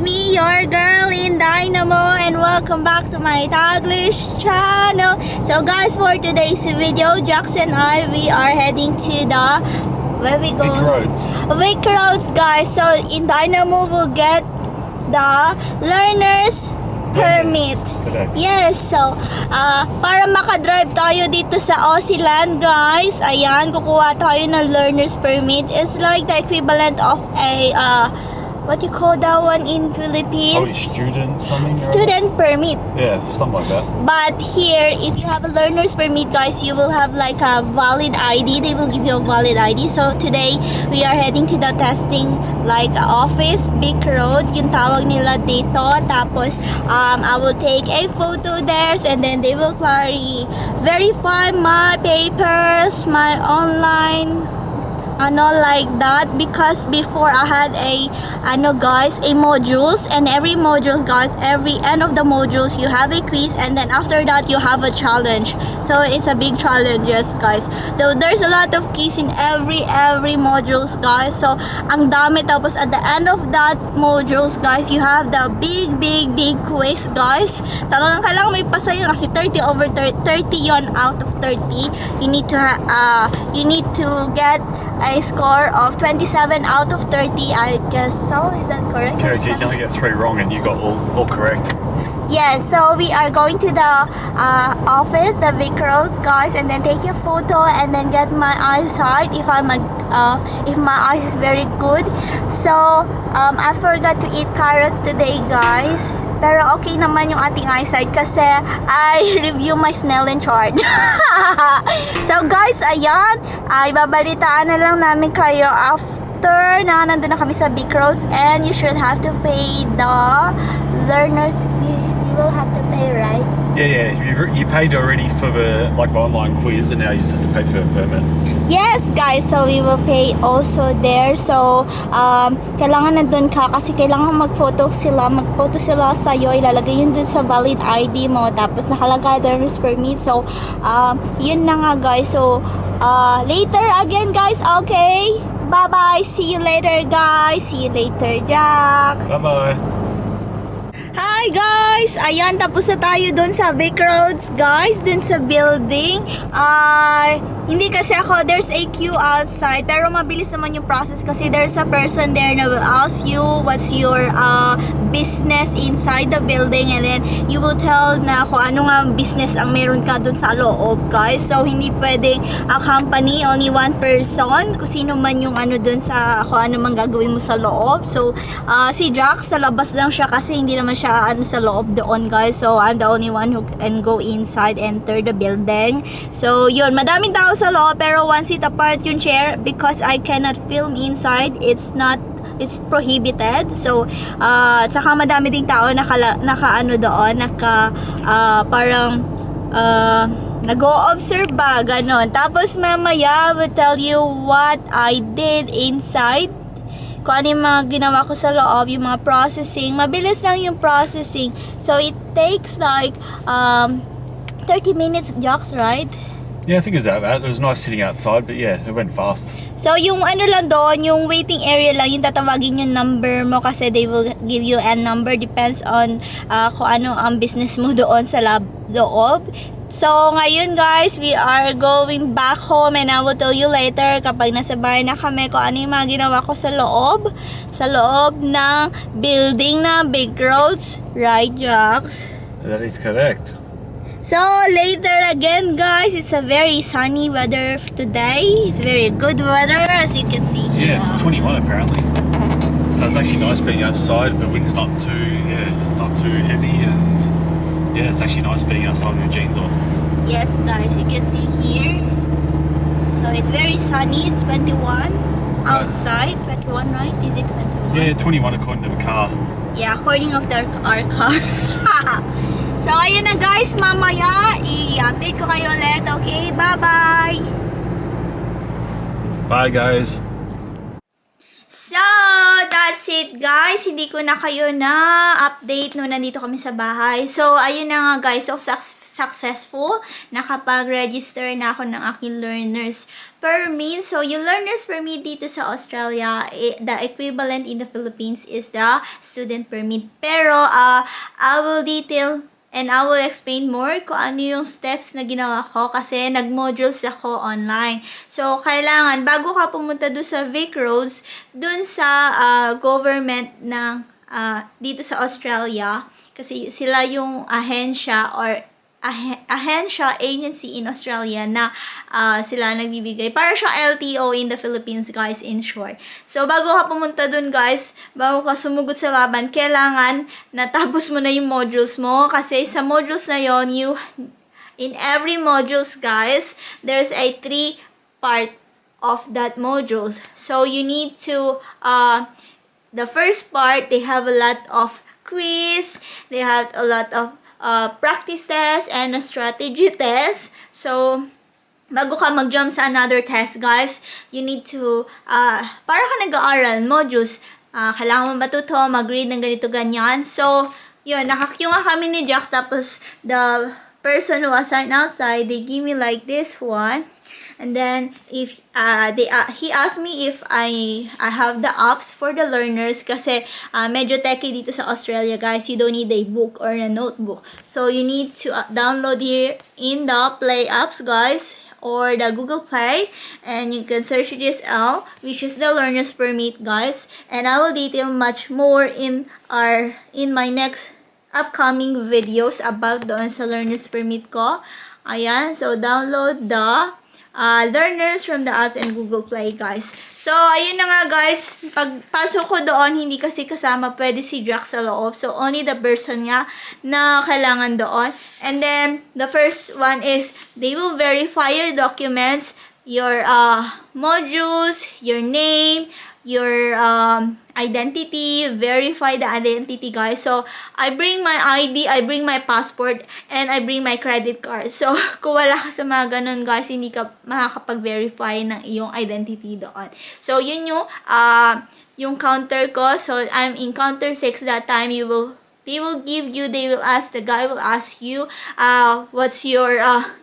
me, your girl InDaynaMo, and welcome back to my Taglish channel. So guys, for today's video, Jax and I, we are heading to the, where we go? Vic Roads, guys. So InDaynaMo will get the Learner'S permit. Yes, so para makadrive tayo dito sa AUSTRLIAN, guys, ayan, kukuha tayo ng Learner'S permit. It's like the equivalent of a what you call that one in Philippines? Student something? Student permit. Yeah, something like that. But here, if you have a learner's permit, guys, you will have like a valid ID. They will give you a valid ID. So today, we are heading to the testing like office, big road, yung tawag nila dito. Tapos, I will take a photo there and then they will verify my papers, my online, like that, because before I had a modules, and every modules, guys, every end of the modules you have a quiz, and then after that you have a challenge. So it's a big challenge, yes, guys. Though there's a lot of quiz in every modules, guys. So ang dami. Tapos at the end of that modules, guys, you have the big quiz, guys. Talagang kailangan may pasa yun kasi 30 over 30 yon out of 30. You need to get a score of 27 out of 30, I guess. So is that correct? Correct. You can only get 3 wrong and you got all correct. Yes, so we are going to the office, the Vic Roads, guys, and then take a photo and then get my eyesight if if my eyes is very good. So I forgot to eat carrots today, guys. Pero okay naman yung ating eyesight kasi I review my Snellen chart. So guys, ayan, ibabalitaan na lang namin kayo after na nandun na kami sa Big Roads, and you should have to pay the Learner'S. You will have to pay, right? Yeah. You paid already for the online quiz, and now you just have to pay for the permit. Yes, guys. So we will pay also there. So kailangan nandun ka kasi kailangan magphoto sila sa'yo. Ilalagay yun dun sa valid ID mo. Tapos nakalagay Learner'S permit. So yun na nga, guys. So later again, guys. Okay. Bye-bye. See you later, guys. See you later, Jax. Bye-bye. Hi guys! Ayan, tapos na tayo dun sa Vic Roads, guys, dun sa building. Hindi kasi ako, there's a queue outside, pero mabilis naman yung process kasi there's a person there na will ask you what's your business inside the building, and then you will tell na kung ano nga business ang meron ka dun sa loob, guys. So hindi pwedeng a company, only one person, kung sino man yung dun sa kung ano man gagawin mo sa loob. So si Jax sa labas lang siya kasi hindi naman siya sa loob doon, guys. So I'm the only one who can go inside, enter the building. So yun, madaming tao sa loob, pero one seat apart yung chair because I cannot film inside. It's prohibited. So saka madami ding tao doon, parang nag-o-observe ba, ganon. Tapos mamaya I will tell you what I did inside, kung ano yung mga ginawa ko sa loob, yung mga processing. Mabilis lang yung processing. So it takes like 30 minutes, Jax, right? Yeah, I think it was that bad. It was nice sitting outside, but yeah, it went fast. So yung lang doon, yung waiting area lang, yung tatawagin yung number mo kasi they will give you a number, depends on kung ano ang business mo doon sa loob. So ngayon, guys, we are going back home, and I will tell you later kapag nasa bahay na kami kung ano yung mga ginawa ko sa loob ng building na Big Roads, right, Jax? That is correct. So later again, guys, it's a very sunny weather today. It's very good weather, as you can see here. Yeah, it's 21 apparently. So it's actually nice being outside. The wind's not too heavy, and yeah, it's actually nice being outside with jeans on. Yes, guys, you can see here. So it's very sunny. It's 21 outside. 21, right? Is it 21? Yeah, 21 according to the car. Yeah, according of our car. So ayun na, guys, mamaya i-update ko kayo ulit. Okay, bye-bye. Bye, guys. So that's it guys. Hindi ko na kayo na-update no nandito kami sa bahay. So, ayun na nga guys. So, successful. Nakapag-register na ako ng aking learner's permit. So, yung learner's permit dito sa Australia, the equivalent in the Philippines is the student permit. Pero, I will detail and I will explain more kung ano yung steps na ginawa ko kasi nag-modules ako online. So, kailangan, bago ka pumunta doon sa Vic Roads, doon sa government ng dito sa Australia, kasi sila yung ahensya or ahensya, agency in Australia na sila nagbibigay. Para siyang LTO in the Philippines, guys, in short. So, bago ka pumunta dun, guys, bago ka sumugot sa laban, kailangan natapos mo na yung modules mo. Kasi sa modules na yon, in every modules, guys, there's a 3 part of that modules. So, you need to, the first part, they have a lot of quiz, they have a lot of practice test and a strategy test. So, bago ka mag-jump sa another test, guys, you need to, para ka nag-aaral, modules, kailangan mo matuto, mag-read ng ganito, ganyan. So, yun, nakakyo nga kami ni Jax, tapos the person who assigned outside, they give me like this one. And then, if he asked me if I have the apps for the learners kasi medyo techy dito sa Australia, guys. You don't need a book or a notebook. So, you need to download here in the Play apps, guys, or the Google Play. And you can search this out, which is the Learner's Permit, guys. And I will detail much more in my next upcoming videos about doon sa Learner's Permit ko. Ayan. So, download the learners from the apps and Google Play, guys. So, ayun na nga, guys. Pagpasok ko doon, hindi kasi kasama pwede si Jack sa loob. So, only the person nga na kailangan doon. And then, the first one is, they will verify your documents, your modules, your name, your identity, verify the identity, guys. So, I bring my ID, I bring my passport, and I bring my credit card. So, kung wala ka sa mga ganun, guys, hindi ka makakapag-verify ng iyong identity doon. So, yun yung counter ko. So, I'm in counter 6 that time. The guy will ask you, what's your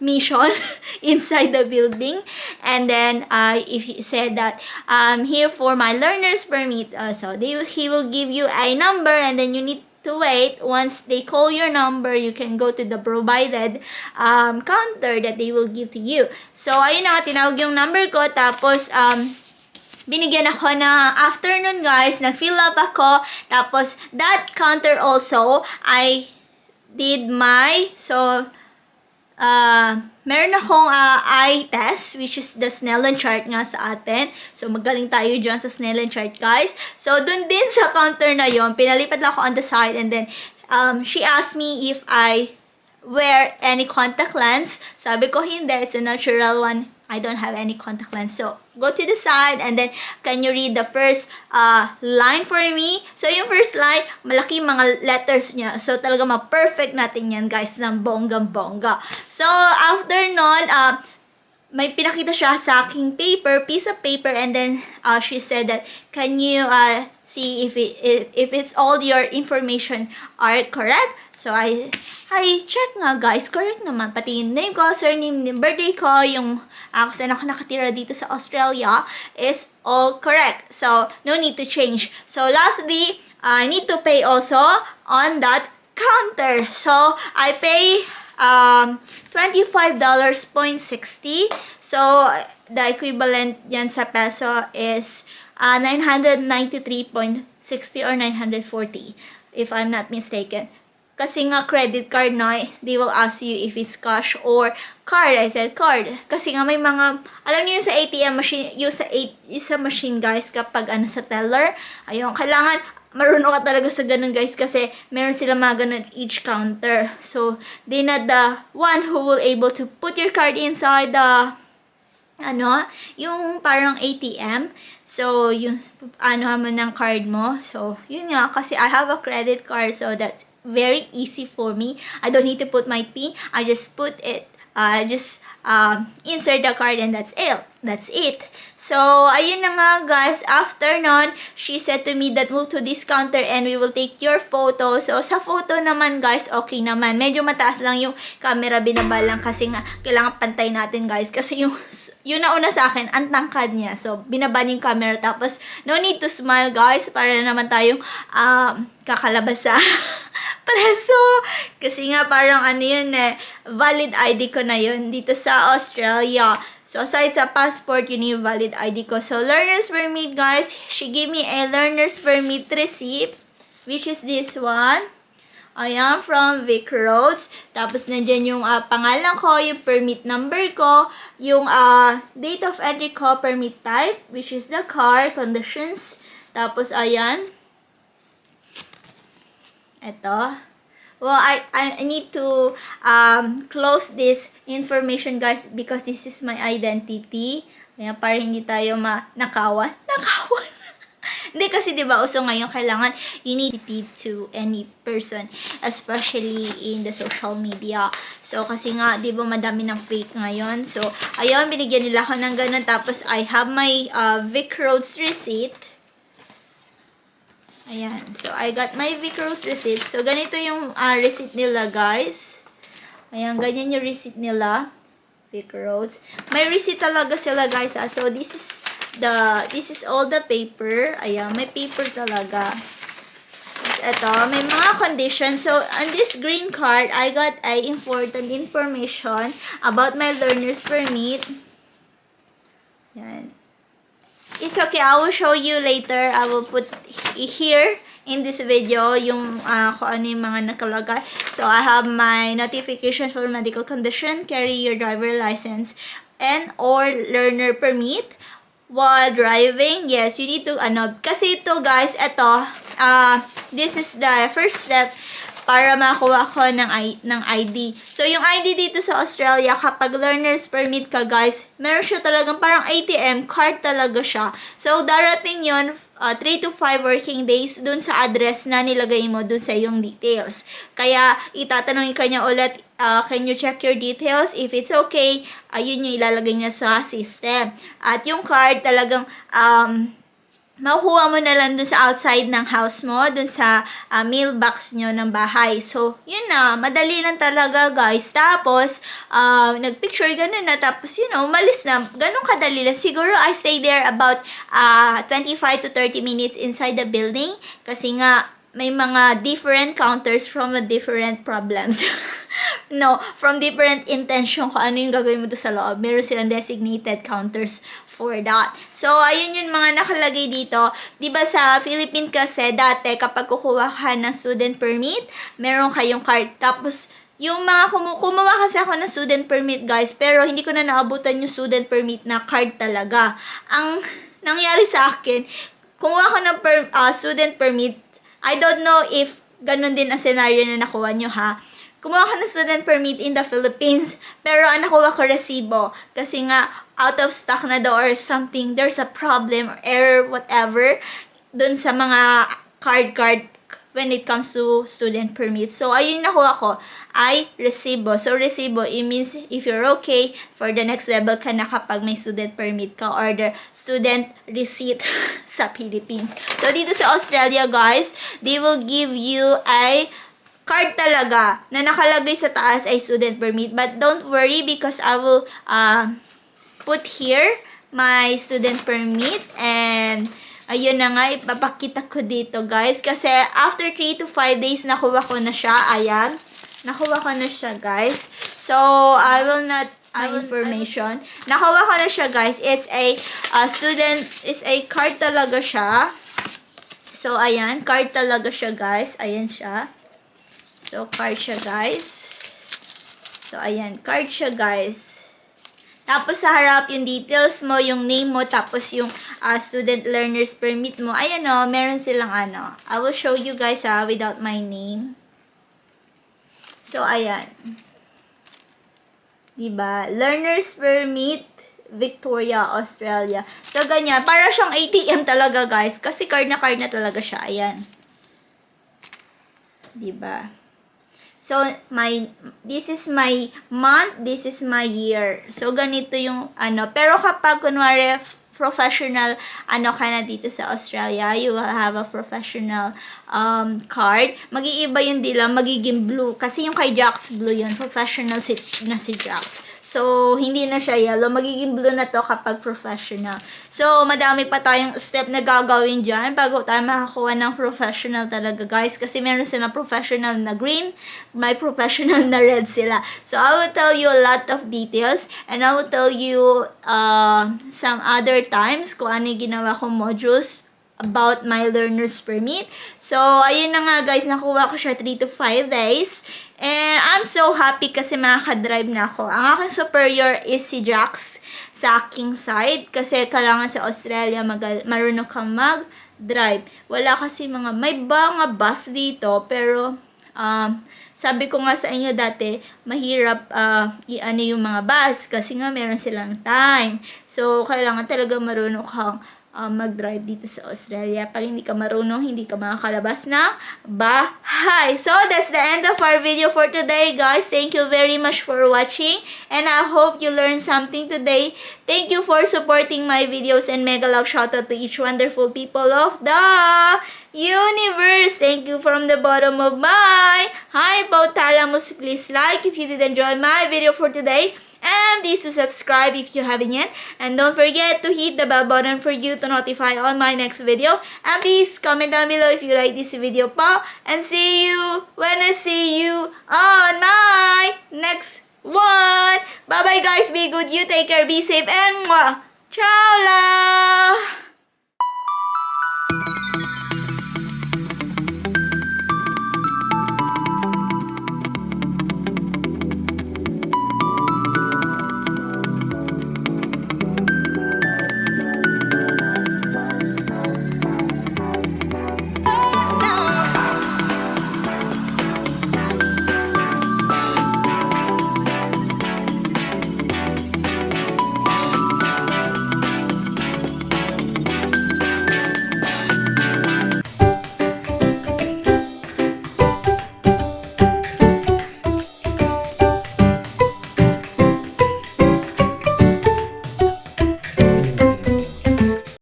mission inside the building. And then, if you said that, I'm here for my learner's permit, so he will give you a number and then you need to wait. Once they call your number, you can go to the provided counter that they will give to you. So, ayun na, tinawag yung number ko, tapos, binigyan ako na afternoon, guys. Nag-fill up ako. Tapos, that counter also, I did meron akong eye test, which is the Snellen chart nga sa atin. So, magaling tayo dyan sa Snellen chart, guys. So, dun din sa counter na yon, pinalipat lang ako on the side, and then, she asked me if I wear any contact lens. Sabi ko, hindi. It's a natural one. I don't have any contact lens. So, go to the side and then, can you read the first line for me? So, yung first line, malaki mga letters niya. So, talaga ma-perfect natin yan, guys, ng bonggang-bongga. So, after nun, may pinakita siya sa aking piece of paper, and then she said that, can you see if it's all your information are correct? So, I check nga, guys, correct naman. Pati yung name ko, surname, yung birthday ko, yung kung saan ako nakatira dito sa Australia is all correct. So, no need to change. So, lastly, I need to pay also on that counter. So, I pay $25.60. So, the equivalent yan sa peso is 993.60 or 940, if I'm not mistaken. Kasi nga credit card, no, they will ask you if it's cash or card. I said card. Kasi nga may mga, alam niyo yung sa ATM machine, yung sa machine, guys, kapag sa teller, ayun, kailangan marunong ka talaga sa ganun, guys, kasi meron sila mga ganun each counter. So, they not the one who will able to put your card inside the yung parang ATM. So, yung mo ng card mo. So, yun nga, kasi I have a credit card, so that's very easy for me. I don't need to put my PIN. I just put it, insert the card and that's it. That's it. So, ayun na nga guys. After nun, she said to me that move to this counter and we will take your photo. So, sa photo naman guys, okay naman. Medyo mataas lang yung camera, binaba lang kasi nga kailangan pantay natin guys. Kasi yung nauna sa akin, ang tangkad niya. So, binaba niya yung camera. Tapos, no need to smile guys. Para naman tayong kakalabas sa preso. Kasi nga parang ano yun valid ID ko na yun dito sa Australia. So, aside sa passport, yun yung valid ID ko. So, learner's permit, guys. She gave me a learner's permit receipt, which is this one. Ayan, from Vic Roads. Tapos, nandyan yung pangalan ko, yung permit number ko, yung date of entry ko, permit type, which is the car, conditions. Tapos, ayan. Ito. Well, I need to close this information guys because this is my identity. Kaya para hindi tayo nakawan. Nakawan! Hindi kasi diba uso ngayon kailangan you need to any person, especially in the social media. So kasi nga diba madami ng fake ngayon. So ayun, binigyan nila ako ng ganun. Tapos I have my Vic Roads receipt. Ayan. So, I got my Vic Roads receipt. So, ganito yung receipt nila, guys. Ayan, ganyan yung receipt nila. Vic Roads. May receipt talaga sila, guys. So, this is all the paper. Ayan, may paper talaga. Tapos, ito, may mga conditions. So, on this green card, I got important information about my learner's permit. Ayan. It's okay, I will show you later. I will put here in this video yung kung ano yung mga nakalagay. So, I have my notification for medical condition, carry your driver license, and or learner permit while driving. Yes, you need to, kasi ito guys, this is the first step para makuha ko ng ID. So, yung ID dito sa Australia, kapag learner's permit ka, guys, meron siya talagang parang ATM card talaga siya. So, darating yun, 3 to 5 working days dun sa address na nilagay mo dun sa yung details. Kaya, itatanungin ka niya ulit, can you check your details? If it's okay, yun yung ilalagay niya sa system. At yung card talagang, makukuha mo na lang dun sa outside ng house mo, dun sa mailbox nyo ng bahay. So, yun na. Madali lang talaga, guys. Tapos, nagpicture ganun na. Tapos, malis na. Ganun kadali lang. Siguro, I stay there about 25 to 30 minutes inside the building. Kasi nga, may mga different counters from different problems. From different intention kung ano yung gagawin mo doon sa loob. Meron silang designated counters for that. So, ayun yung mga nakalagay dito. Diba sa Philippines kasi dati kapag kukuha ka ng student permit, meron kayong card. Tapos, yung mga kumuha kasi ako ng student permit guys, pero hindi ko na naabutan yung student permit na card talaga. Ang nangyari sa akin, kumuha ko ng student permit. I don't know if ganun din ang scenario na nakuha nyo ha. Kumuha ka ng student permit in the Philippines, pero ang nakuha ko resibo. Kasi nga, out of stock na daw or something, there's a problem or error, whatever, dun sa mga card when it comes to student permit. So, ayun nakuha ko ay resibo. So, resibo, it means if you're okay, for the next level ka na kapag may student permit ka or the student receipt sa Philippines. So, dito sa Australia, guys, they will give you a card talaga na nakalagay sa taas ay student permit. But don't worry because I will put here my student permit and ayun na nga, ipapakita ko dito guys. Kasi after 3 to 5 days, nakuha ko na siya. Ayan. Nakuha ko na siya guys. So, I will not information. Nakuha ko na siya guys. It's a card talaga siya. So, ayan. Card talaga siya guys. Ayan siya. So, card siya, guys. So, ayan. Card siya, guys. Tapos, sa harap, yung details mo, yung name mo, tapos yung student learner's permit mo. Ayan o, meron silang I will show you guys without my name. So, ayan. Diba? Learner's permit, Victoria, Australia. So, ganyan. Para siyang ATM talaga, guys. Kasi card na talaga siya. Ayan. Diba? So, this is my month, this is my year. So, ganito yung ano. Pero kapag kunwari, professional ka na dito sa Australia, you will have a professional card. Mag-iiba yung dila, magiging blue. Kasi yung kay Jax, blue yun. Professional na si Jax. So, hindi na siya yellow. Magiging blue na to kapag professional. So, madami pa tayong step na gagawin dyan bago tayo makakuha ng professional talaga, guys. Kasi meron sila professional na green, may professional na red sila. So, I will tell you a lot of details and I will tell you some other times kung ano yung ginawa kong modules about my learner's permit. So, ayun na nga guys, nakuha ko siya 3 to 5 days. And I'm so happy kasi makaka-drive na ako. Ang aking superior is si Jax sa aking side. Kasi kailangan sa Australia marunong kang mag-drive. Wala kasi may mga bus dito. Pero, sabi ko nga sa inyo dati, mahirap i-ano yung mga bus. Kasi nga meron silang time. So, kailangan talaga marunong kang mag-drive dito sa Australia. Pag hindi ka marunong, hindi ka makakalabas na bahay. So, that's the end of our video for today, guys. Thank you very much for watching. And I hope you learned something today. Thank you for supporting my videos and mega love shoutout to each wonderful people of the universe. Thank you from the bottom of my hypothalamus. Please like if you did enjoy my video for today. And please to subscribe if you haven't yet. And don't forget to hit the bell button for you to notify on my next video. And please comment down below if you like this video po. And see you when I see you on my next one. Bye bye guys. Be good. You take care. Be safe. And ciao la.